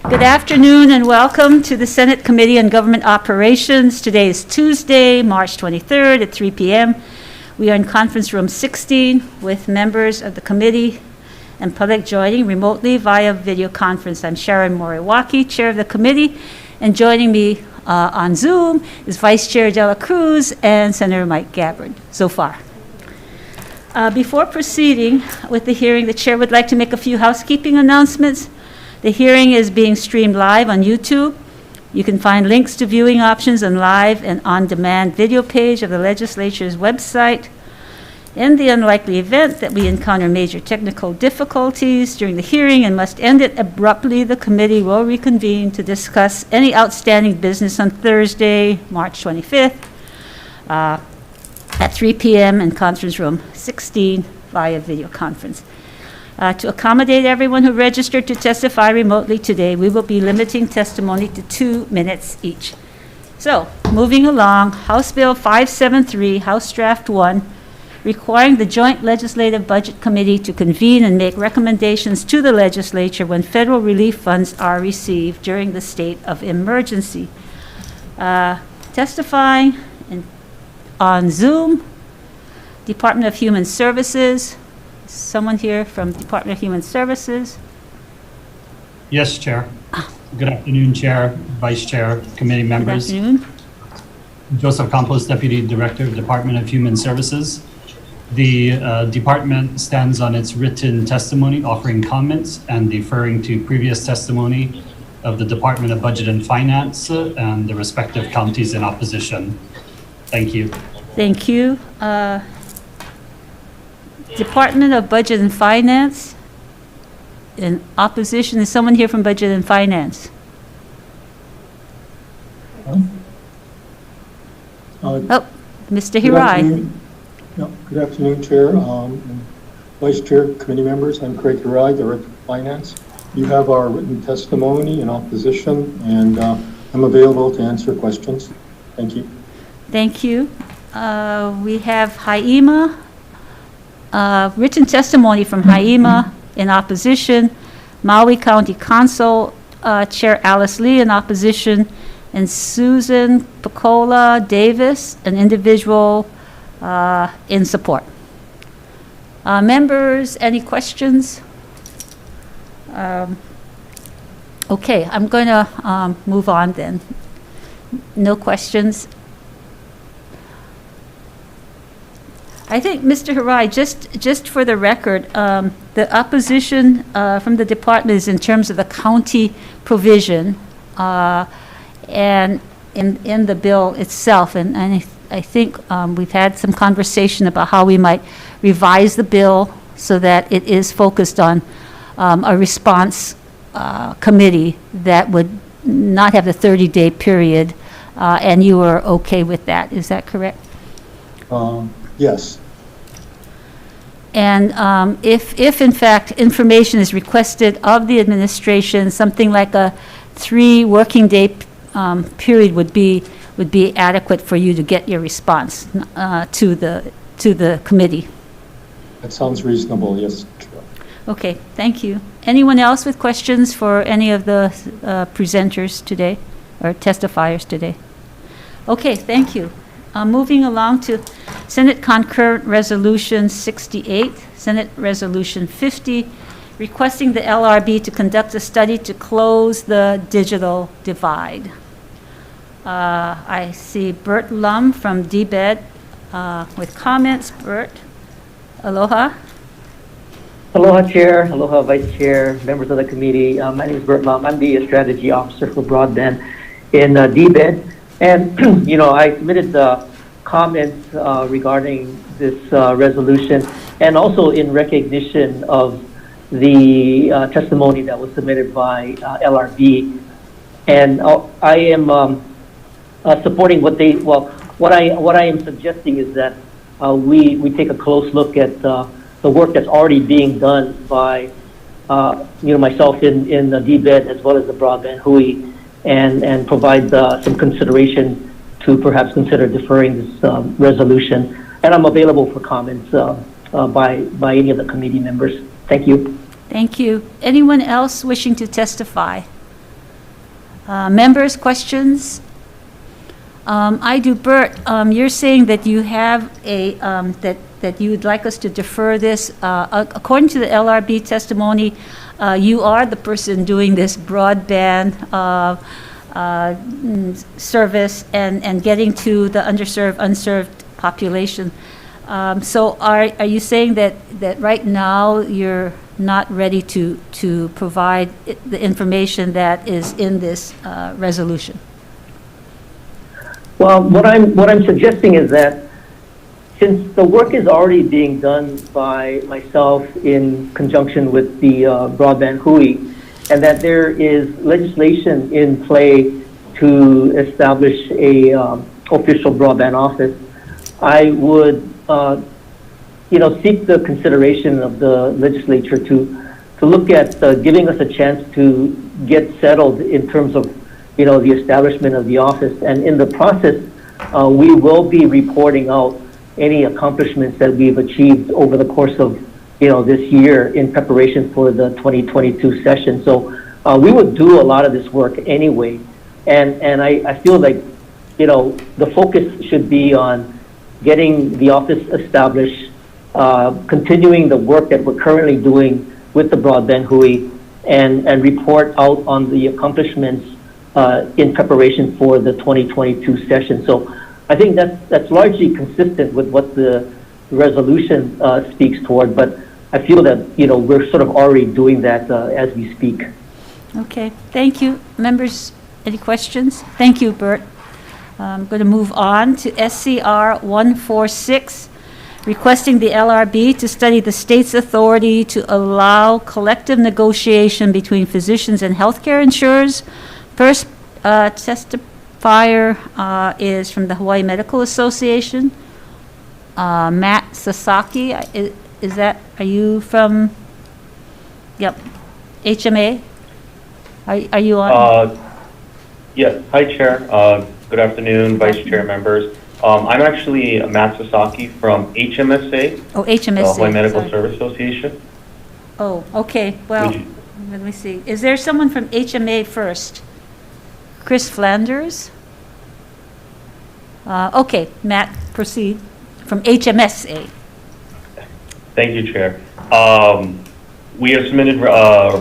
Good afternoon and welcome to the Senate Committee on Government Operations. Today is Tuesday, March 23rd at 3 p.m. We are in conference room 16 with members of the committee and public joining remotely via video conference. I'm Sharon Moriwaki, chair of the committee, and joining me on Zoom is Vice Chair Dela Cruz and Senator Mike Gabbard so far. Before proceeding with the hearing, the chair would like to make a few housekeeping announcements. The hearing is being streamed live on YouTube. You can find links to viewing options on live and on-demand video page of the legislature's website. In the unlikely event that we encounter major technical difficulties during the hearing and must end it abruptly, the committee will reconvene to discuss any outstanding business on Thursday, March 25th at 3 p.m. in conference room 16 via video conference. To accommodate everyone who registered to testify remotely today, we will be limiting testimony to 2 minutes each. So, moving along, House Bill 573, House Draft 1, requiring the Joint Legislative Budget Committee to convene and make recommendations to the legislature when federal relief funds are received during the state of emergency. Testifying on Zoom, Department of Human Services. Someone here from Department of Human Services? Yes, Chair. Good afternoon, Chair, Vice Chair, committee members. Good afternoon. Joseph Campos, Deputy Director of Department of Human Services. The department stands on its written testimony, offering comments and deferring to previous testimony of the Department of Budget and Finance and the respective counties in opposition. Thank you. Thank you. Department of Budget and Finance. In opposition, is someone here from Budget and Finance? Mr. Hirai. Good afternoon, Chair, and Vice Chair, committee members. I'm Craig Hirai, Director of Finance. You have our written testimony in opposition, and I'm available to answer questions. Thank you. Thank you. We have Hawai'i. Written testimony from Hawai'i in opposition, Maui County Council Chair Alice Lee in opposition, and Susan Picola Davis, an individual in support. Members, any questions? Okay, I'm going to move on then. No questions. I think, Mr. Hirai, just for the record, the opposition from the department is in terms of the county provision and in the bill itself. And I think we've had some conversation about how we might revise the bill so that it is focused on a response committee that would not have the 30-day period, and you are okay with that. Is that correct? Yes. And if in fact information is requested of the administration, something like a 3 working day period would be adequate for you to get your response to the committee. That sounds reasonable, yes. Okay, thank you. Anyone else with questions for any of the presenters today or testifiers today? Okay, thank you. Moving along to Senate Concurrent Resolution 68, Senate Resolution 50, requesting the LRB to conduct a study to close the digital divide. I see Bert Lum from DBED with comments. Bert, aloha. Aloha, Chair. Aloha, Vice Chair, members of the committee. My name is Bert Lum. I'm the Strategy Officer for Broadband in DBED. And, I submitted the comments regarding this resolution, and also in recognition of the testimony that was submitted by LRB. And I am supporting what I am suggesting is that we take a close look at the work that's already being done by myself in the DBED as well as the Broadband Hui, and provide some consideration to perhaps consider deferring this resolution. And I'm available for comments by any of the committee members. Thank you. Thank you. Anyone else wishing to testify? Members, questions? I do. Bert, you're saying that you have that you would like us to defer this. According to the LRB testimony, you are the person doing this broadband service and getting to the underserved, unserved population. So are you saying that right now you're not ready to provide the information that is in this resolution? Well, what I'm suggesting is that since the work is already being done by myself in conjunction with the broadband Hawai'i, and that there is legislation in play to establish a official broadband office, I would seek the consideration of the legislature to look at giving us a chance to get settled in terms of the establishment of the office. And in the process, we will be reporting out any accomplishments that we've achieved over the course of this year in preparation for the 2022 session. So we would do a lot of this work anyway. And I feel like the focus should be on getting the office established, continuing the work that we're currently doing with the broadband Hawai'i, and report out on the accomplishments in preparation for the 2022 session. So I think that's largely consistent with what the resolution speaks toward, but I feel that we're sort of already doing that as we speak. Okay, thank you. Members, any questions? Thank you, Bert. I'm going to move on to SCR 146, requesting the LRB to study the state's authority to allow collective negotiation between physicians and healthcare insurers. First testifier is from the Hawaii Medical Association. Matt Sasaki, are you from, HMA? Are you on? Yes, hi Chair. Good afternoon, Vice Chair members. I'm actually Matt Sasaki from HMSA. Oh, HMSA. Hawaii Medical sorry. Service Association. Oh, okay. Well, let me see. Is there someone from HMA first? Chris Flanders? Okay, Matt, proceed. From HMSA. Thank you, Chair. We have submitted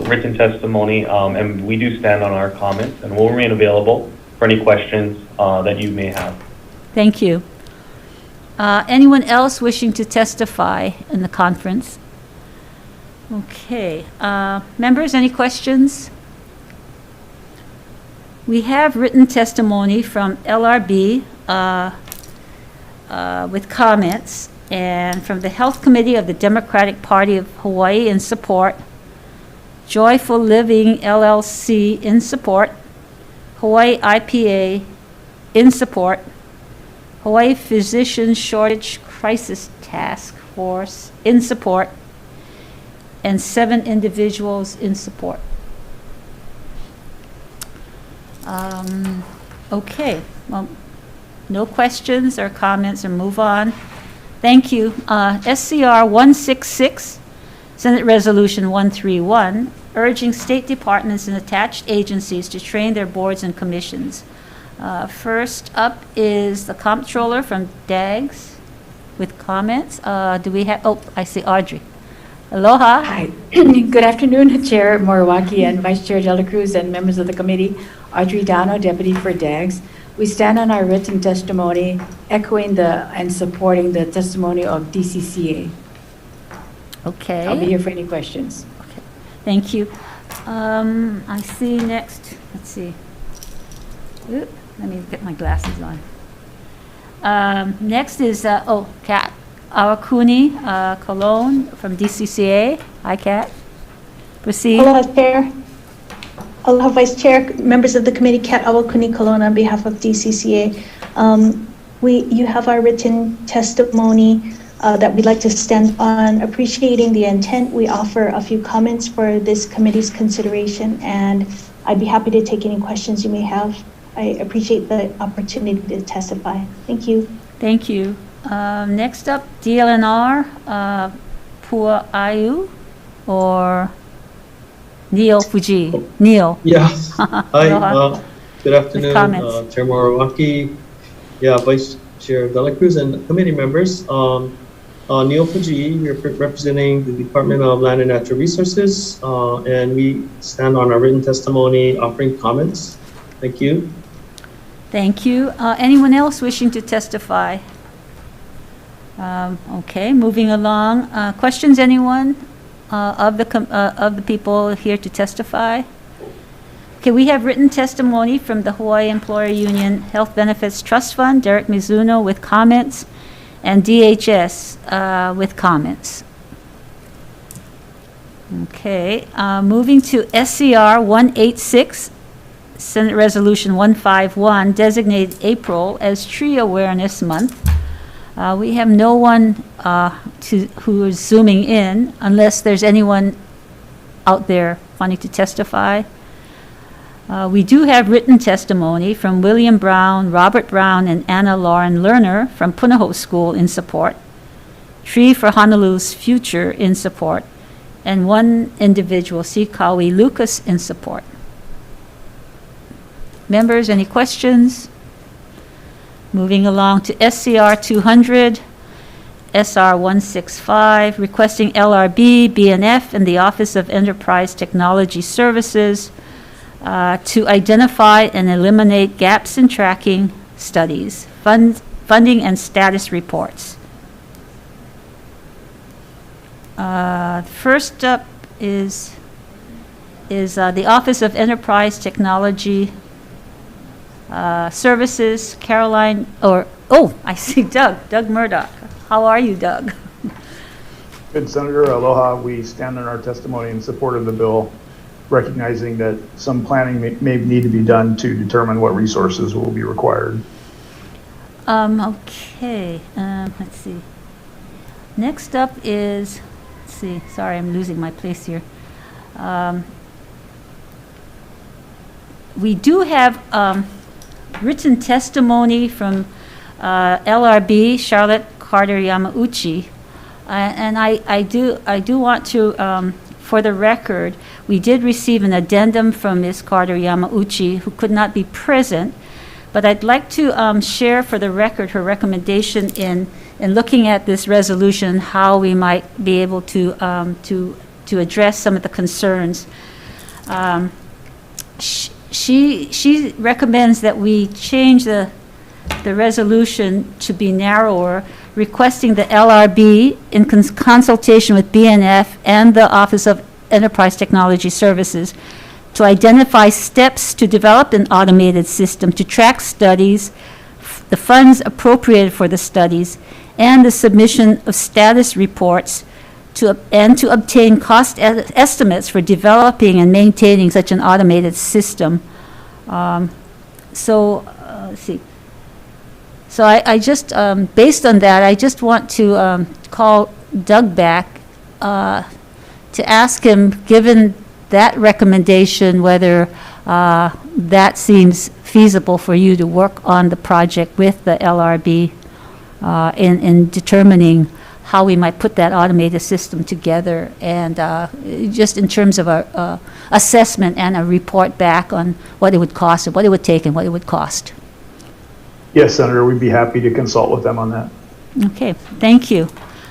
written testimony, and we do stand on our comments, and we'll remain available for any questions that you may have. Thank you. Anyone else wishing to testify in the conference? Okay. Members, any questions? We have written testimony from LRB with comments, and from the Health Committee of the Democratic Party of Hawaii in support, Joyful Living LLC in support, Hawaii IPA in support, Hawaii Physician Shortage Crisis Task Force in support, and 7 individuals in support. Okay, well, no questions or comments, or move on. Thank you. SCR 166, Senate Resolution 131, urging state departments and attached agencies to train their boards and commissions. First up is the comptroller from DAGS with comments. Do we have, oh, I see Audrey. Aloha. Hi. Good afternoon, Chair Moriwaki and Vice Chair Dela Cruz and members of the committee. Audrey Dano, Deputy for DAGS. We stand on our written testimony, echoing and supporting the testimony of DCCA. Okay. I'll be here for any questions. Okay. Thank you. I see next, let's see. Oop, let me get my glasses on. Next is, Kat Awakuni Cologne from DCCA. Hi, Kat. Proceed. Aloha, Chair. Aloha, Vice Chair, members of the committee, Kat Awakuni Cologne on behalf of DCCA. You have our written testimony that we'd like to stand on. Appreciating the intent, we offer a few comments for this committee's consideration, and I'd be happy to take any questions you may have. I appreciate the opportunity to testify. Thank you. Thank you. Next up, DLNR, Pua Ayu, or Neil Fuji. Neil. Yeah. Hi. Good afternoon, comments. Chair Moriwaki, Vice Chair Dela Cruz, and committee members. Neil Fuji, we're representing the Department of Land and Natural Resources, and we stand on our written testimony offering comments. Thank you. Thank you. Anyone else wishing to testify? Okay, moving along. Questions, anyone of the people here to testify? Okay, we have written testimony from the Hawaii Employer Union Health Benefits Trust Fund, Derek Mizuno with comments, and DHS with comments. Okay, moving to SCR 186, Senate Resolution 151, designated April as Tree Awareness Month. We have no one who is zooming in, unless there's anyone out there wanting to testify. We do have written testimony from William Brown, Robert Brown, and Anna Lauren Lerner from Punahou School in support, Tree for Honolulu's Future in support, and one individual, Sikawi Lucas, in support. Members, any questions? Moving along to SCR 200, SR 165, requesting LRB, BNF, and the Office of Enterprise Technology Services to identify and eliminate gaps in tracking studies, funding, and status reports. First up is the Office of Enterprise Technology Services, Caroline, I see Doug Murdoch. How are you, Doug? Good, Senator. Aloha. We stand on our testimony in support of the bill, recognizing that some planning may need to be done to determine what resources will be required. Okay, let's see. Next up is, sorry, I'm losing my place here. We do have written testimony from LRB, Charlotte Carter Yamauchi, and I do want to, for the record, we did receive an addendum from Ms. Carter Yamauchi, who could not be present, but I'd like to share for the record her recommendation in looking at this resolution, how we might be able to address some of the concerns. She recommends that we change the resolution to be narrower, requesting the LRB in consultation with BNF and the Office of Enterprise Technology Services to identify steps to develop an automated system to track studies, the funds appropriated for the studies, and the submission of status reports to obtain cost estimates for developing and maintaining such an automated system. Let's see. So I just, based on that, I just want to call Doug back to ask him, given that recommendation, whether that seems feasible for you to work on the project with the LRB in determining how we might put that automated system together, and just in terms of a assessment and a report back on what it would cost and what it would take and what it would cost. Yes, Senator, we'd be happy to consult with them on that. Okay, thank you.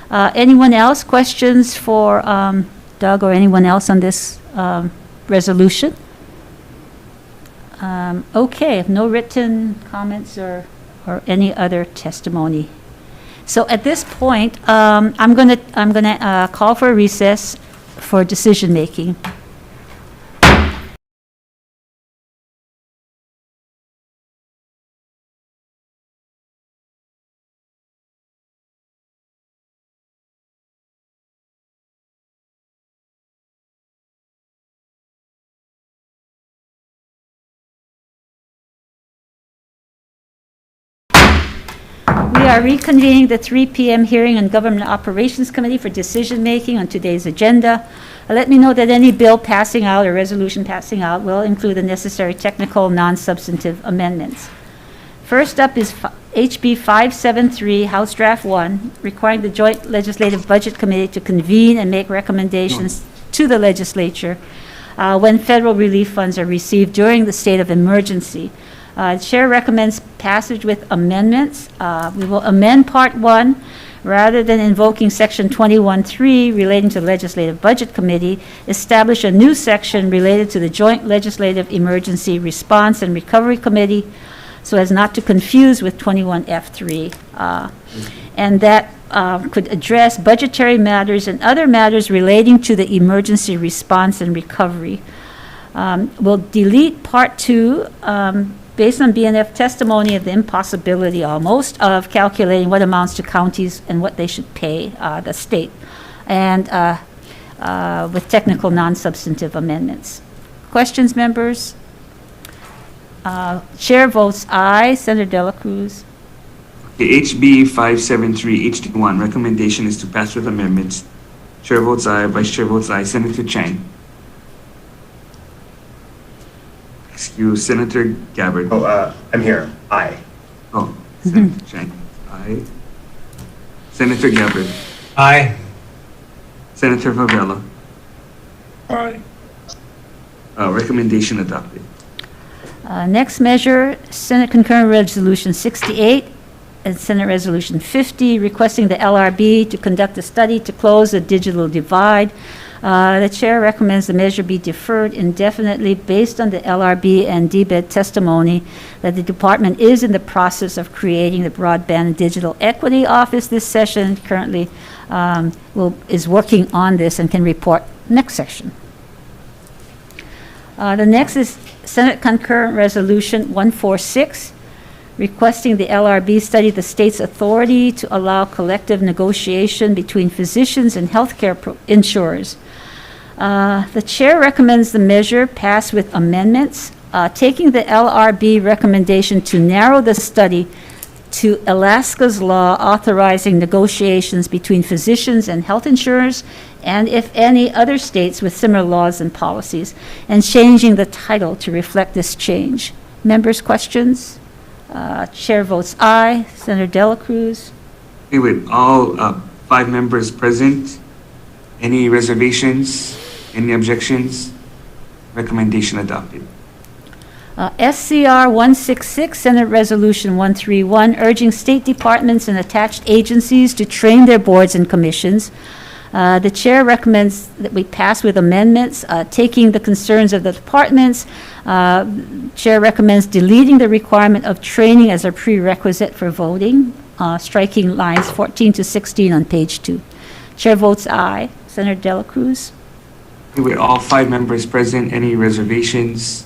Anyone else? Questions for Doug or anyone else on this resolution? Okay, no written comments or any other testimony. So at this point, I'm gonna call for a recess for decision making. We are reconvening the 3 p.m. hearing on Government Operations Committee for decision-making on today's agenda. Let me know that any bill passing out or resolution passing out will include the necessary technical, non-substantive amendments. First up is HB 573, House Draft 1, requiring the Joint Legislative Budget Committee to convene and make recommendations to the legislature when federal relief funds are received during the state of emergency. Chair recommends passage with amendments. We will amend Part 1. Rather than invoking Section 21.3 relating to the Legislative Budget Committee, establish a new section related to the Joint Legislative Emergency Response and Recovery Committee, so as not to confuse with 21F3. And that could address budgetary matters and other matters relating to the emergency response and recovery. We'll delete Part 2 based on BNF testimony of the impossibility almost of calculating what amounts to counties and what they should pay the state, and with technical non-substantive amendments. Questions, members? Chair votes aye. Senator Dela Cruz. Okay, HB 573 HD1 recommendation is to pass with amendments. Chair votes aye. Vice Chair votes aye. Senator Chang. Excuse Senator Gabbard. I'm here. Aye. Oh, Senator Chang. Aye. Senator Gabbard. Aye. Senator Favela. Aye. Recommendation adopted. Next measure, Senate Concurrent Resolution 68 and Senate Resolution 50, requesting the LRB to conduct a study to close the digital divide. The chair recommends the measure be deferred indefinitely based on the LRB and DBED testimony that the department is in the process of creating the Broadband and Digital Equity Office this session. Currently is working on this and can report next session. The next is Senate Concurrent Resolution 146, requesting the LRB study the state's authority to allow collective negotiation between physicians and healthcare insurers. The chair recommends the measure pass with amendments, taking the LRB recommendation to narrow the study to Alaska's law authorizing negotiations between physicians and health insurers, and if any other states with similar laws and policies, and changing the title to reflect this change. Members' questions? Chair votes aye. Senator Dela Cruz. Okay, with all 5 members present, any reservations, any objections? Recommendation adopted. SCR 166, Senate Resolution 131, urging state departments and attached agencies to train their boards and commissions. The chair recommends that we pass with amendments, taking the concerns of the departments. Chair recommends deleting the requirement of training as a prerequisite for voting, striking lines 14 to 16 on page 2. Chair votes aye. Senator Dela Cruz. Okay, with all 5 members present, any reservations,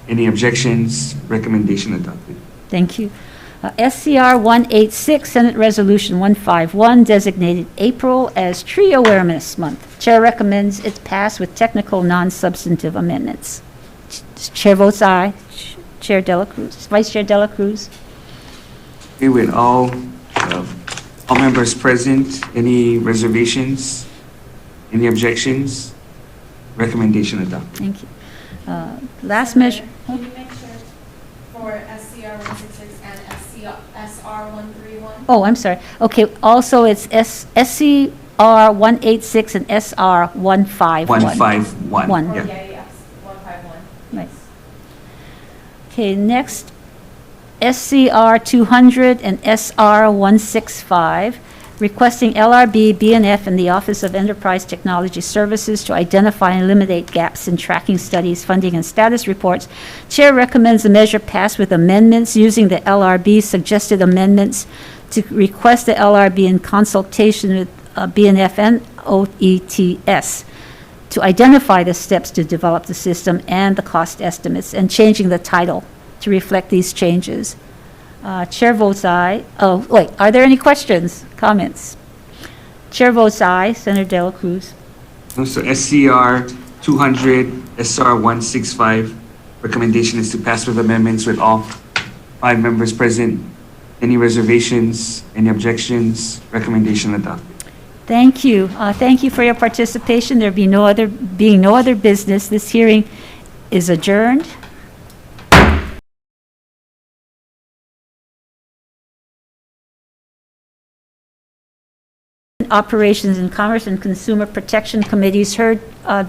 any objections? Recommendation adopted. Thank you. SCR 186, Senate Resolution 151, designated April as Tree Awareness Month. Chair recommends it pass with technical non-substantive amendments. Chair votes aye. Chair Dela Cruz. Vice Chair Dela Cruz. Okay, with all members present, any reservations, any objections? Recommendation adopted. Thank you. Last measure. Can you make sure for SCR 166 and SR 131? Oh, I'm sorry. Okay, also it's SCR 186 and SR 151. 151. One. Oh, Yeah. yes, 151. Right. Okay, next, SCR 200 and SR 165, requesting LRB, BNF, and the Office of Enterprise Technology Services to identify and eliminate gaps in tracking studies, funding, and status reports. Chair recommends the measure pass with amendments using the LRB suggested amendments to request the LRB in consultation with BNF and OETS to identify the steps to develop the system and the cost estimates, and changing the title to reflect these changes. Chair votes aye. Oh, wait, are there any questions, comments? Chair votes aye. Senator Dela Cruz. So SCR 200, SR 165, recommendation is to pass with amendments with all 5 members present. Any reservations, any objections? Recommendation adopted. Thank you. Thank you for your participation. There being no other business, this hearing is adjourned. Government Operations and Commerce and Consumer Protection Committees heard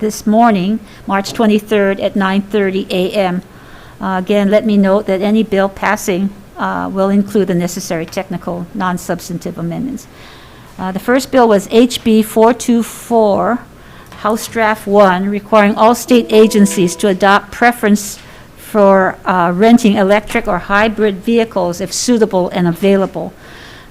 this morning, March 23rd at 9:30 a.m. Again, let me note that any bill passing will include the necessary technical, non-substantive amendments. The first bill was HB 424, House Draft 1, requiring all state agencies to adopt preference for renting electric or hybrid vehicles if suitable and available.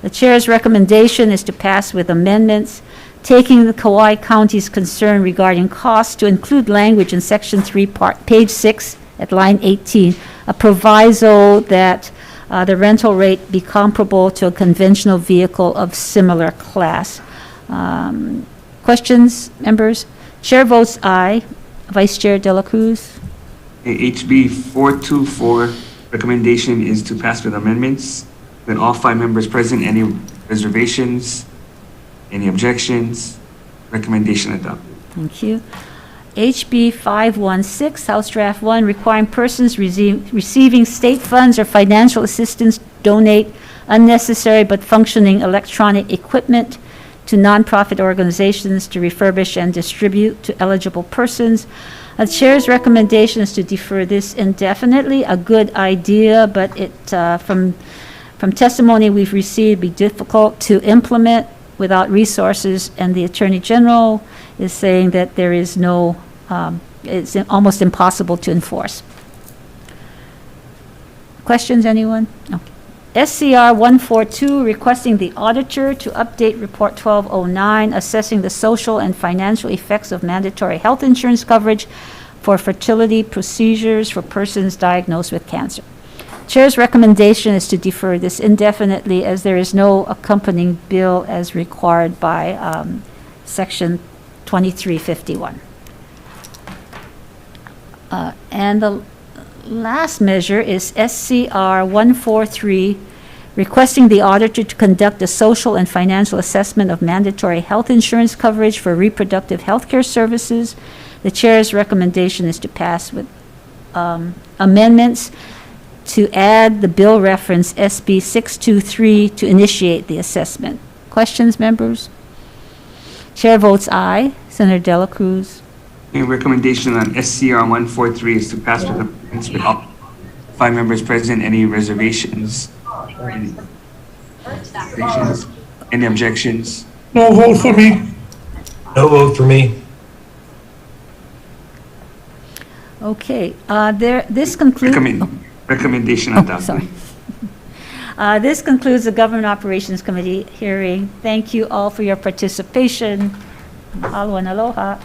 The chair's recommendation is to pass with amendments, taking the Kauai County's concern regarding costs to include language in Section 3, page 6, at line 18, a proviso that the rental rate be comparable to a conventional vehicle of similar class. Questions, members? Chair votes aye. Vice Chair De La Cruz? HB 424, recommendation is to pass with amendments. With all 5 members present, any reservations, any objections, recommendation adopted. Thank you. HB 516, House Draft 1, requiring persons receiving state funds or financial assistance donate unnecessary but functioning electronic equipment to nonprofit organizations to refurbish and distribute to eligible persons. The chair's recommendation is to defer this indefinitely. A good idea, but it from testimony we've received, be difficult to implement without resources, and the Attorney General is saying that there is no, it's almost impossible to enforce. Questions, anyone? No. SCR 142, requesting the auditor to update Report 1209, assessing the social and financial effects of mandatory health insurance coverage for fertility procedures for persons diagnosed with cancer. Chair's recommendation is to defer this indefinitely as there is no accompanying bill as required by Section 2351. And the last measure is SCR 143, requesting the auditor to conduct a social and financial assessment of mandatory health insurance coverage for reproductive health care services. The chair's recommendation is to pass with amendments to add the bill reference SB 623 to initiate the assessment. Questions, members? Chair votes aye. Senator De La Cruz? A recommendation on SCR 143 is to pass with amendments with all 5 members present. Any reservations? Any objections? No vote for me. No vote for me. Okay, this concludes... Recommendation adopted. Sorry. This concludes the Government Operations Committee hearing. Thank you all for your participation. Mahalo and aloha.